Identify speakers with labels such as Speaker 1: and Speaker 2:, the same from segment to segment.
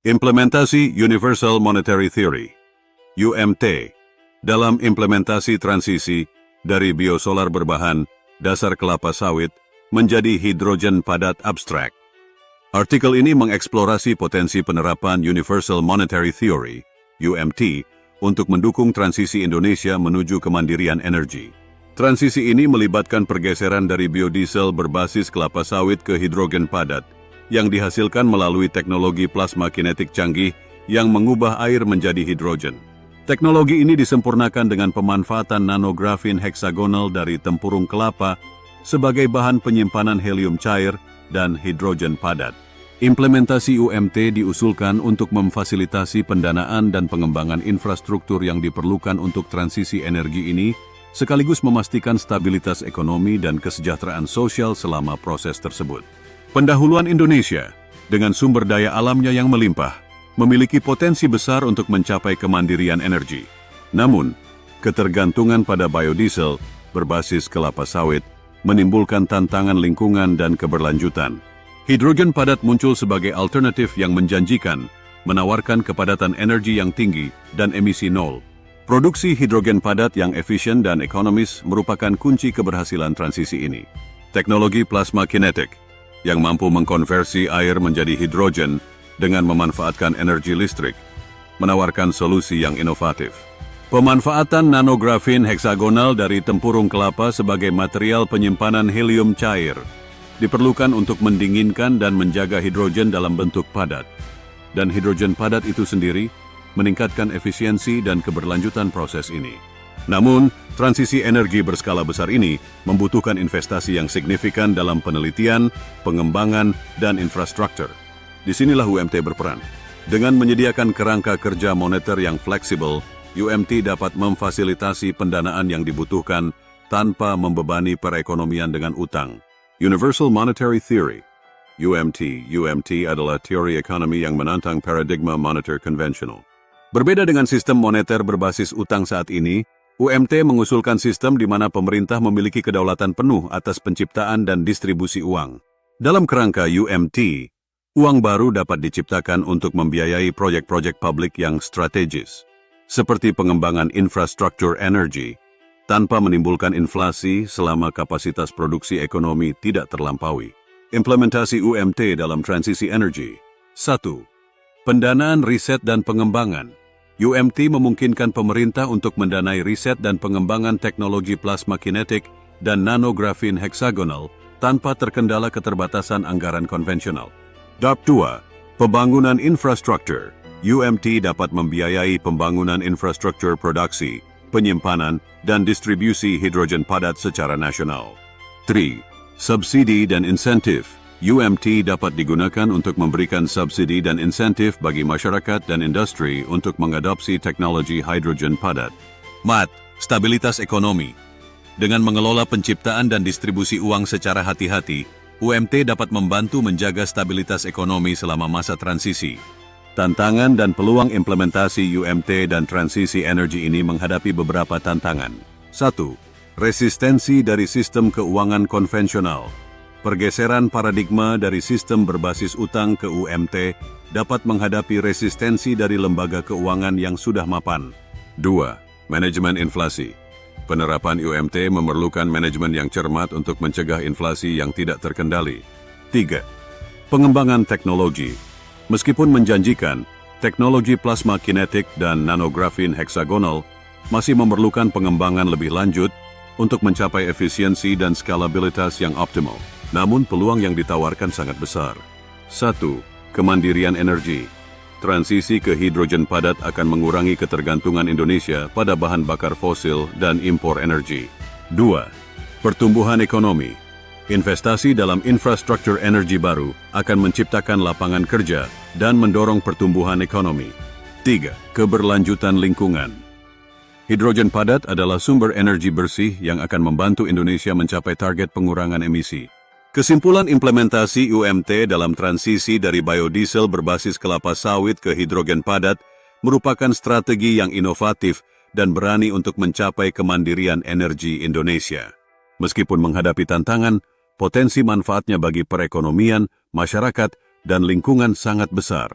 Speaker 1: Implementasi Universal Monetary Theory (UMT) dalam implementasi transisi dari biosolar berbahan dasar kelapa sawit menjadi hidrogen padat abstrak. Artikel ini mengeksplorasi potensi penerapan Universal Monetary Theory (UMT) untuk mendukung transisi Indonesia menuju kemandirian energi. Transisi ini melibatkan pergeseran dari biodiesel berbasis kelapa sawit ke hidrogen padat yang dihasilkan melalui teknologi plasma kinetik canggih yang mengubah air menjadi hidrogen. Teknologi ini disempurnakan dengan pemanfaatan nanografin heksagonal dari tempurung kelapa sebagai bahan penyimpanan helium cair dan hidrogen padat. Implementasi UMT diusulkan untuk memfasilitasi pendanaan dan pengembangan infrastruktur yang diperlukan untuk transisi energi ini, sekaligus memastikan stabilitas ekonomi dan kesejahteraan sosial selama proses tersebut. Pendahuluan Indonesia, dengan sumber daya alamnya yang melimpah, memiliki potensi besar untuk mencapai kemandirian energi. Namun, ketergantungan pada biodiesel berbasis kelapa sawit menimbulkan tantangan lingkungan dan keberlanjutan. Hidrogen padat muncul sebagai alternatif yang menjanjikan, menawarkan kepadatan energi yang tinggi dan emisi nol. Produksi hidrogen padat yang efisien dan ekonomis merupakan kunci keberhasilan transisi ini. Teknologi plasma kinetik yang mampu mengkonversi air menjadi hidrogen dengan memanfaatkan energi listrik, menawarkan solusi yang inovatif. Pemanfaatan nanografin heksagonal dari tempurung kelapa sebagai material penyimpanan helium cair diperlukan untuk mendinginkan dan menjaga hidrogen dalam bentuk padat. Dan hidrogen padat itu sendiri meningkatkan efisiensi dan keberlanjutan proses ini. Namun, transisi energi berskala besar ini membutuhkan investasi yang signifikan dalam penelitian, pengembangan, dan infrastruktur. Disinilah UMT berperan. Dengan menyediakan kerangka kerja moneter yang fleksibel, UMT dapat memfasilitasi pendanaan yang dibutuhkan tanpa membebani perekonomian dengan utang. Universal Monetary Theory (UMT) adalah teori ekonomi yang menantang paradigma moneter konvensional. Berbeda dengan sistem moneter berbasis utang saat ini, UMT mengusulkan sistem di mana pemerintah memiliki kedaulatan penuh atas penciptaan dan distribusi uang. Dalam kerangka UMT, uang baru dapat diciptakan untuk membiayai proyek-proyek publik yang strategis, seperti pengembangan infrastruktur energi, tanpa menimbulkan inflasi selama kapasitas produksi ekonomi tidak terlampaui. Implementasi UMT dalam transisi energi. 1. Pendanaan riset dan pengembangan. UMT memungkinkan pemerintah untuk mendanai riset dan pengembangan teknologi plasma kinetik dan nanografin heksagonal tanpa terkendala keterbatasan anggaran konvensional. 2. Pembangunan infrastruktur. UMT dapat membiayai pembangunan infrastruktur produksi, penyimpanan, dan distribusi hidrogen padat secara nasional. 3. Subsidi dan insentif. UMT dapat digunakan untuk memberikan subsidi dan insentif bagi masyarakat dan industri untuk mengadopsi teknologi hidrogen padat. 4. Stabilitas ekonomi. Dengan mengelola penciptaan dan distribusi uang secara hati-hati, UMT dapat membantu menjaga stabilitas ekonomi selama masa transisi. Tantangan dan peluang implementasi UMT dan transisi energi ini menghadapi beberapa tantangan. 1. Resistensi dari sistem keuangan konvensional. Pergeseran paradigma dari sistem berbasis utang ke UMT dapat menghadapi resistensi dari lembaga keuangan yang sudah mapan. 2. Manajemen inflasi. Penerapan UMT memerlukan manajemen yang cermat untuk mencegah inflasi yang tidak terkendali. 3. Pengembangan teknologi. Meskipun menjanjikan, teknologi plasma kinetik dan nanografin heksagonal masih memerlukan pengembangan lebih lanjut untuk mencapai efisiensi dan skalabilitas yang optimal. Namun peluang yang ditawarkan sangat besar. 1. Kemandirian energi. Transisi ke hidrogen padat akan mengurangi ketergantungan Indonesia pada bahan bakar fosil dan impor energi. 2. Pertumbuhan ekonomi. Investasi dalam infrastruktur energi baru akan menciptakan lapangan kerja dan mendorong pertumbuhan ekonomi. 3. Keberlanjutan lingkungan. Hidrogen padat adalah sumber energi bersih yang akan membantu Indonesia mencapai target pengurangan emisi. Kesimpulan implementasi UMT dalam transisi dari biodiesel berbasis kelapa sawit ke hidrogen padat merupakan strategi yang inovatif dan berani untuk mencapai kemandirian energi Indonesia. Meskipun menghadapi tantangan, potensi manfaatnya bagi perekonomian, masyarakat, dan lingkungan sangat besar.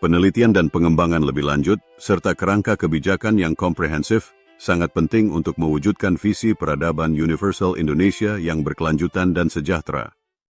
Speaker 1: Penelitian dan pengembangan lebih lanjut, serta kerangka kebijakan yang komprehensif, sangat penting untuk mewujudkan visi peradaban universal Indonesia yang berkelanjutan dan sejahtera.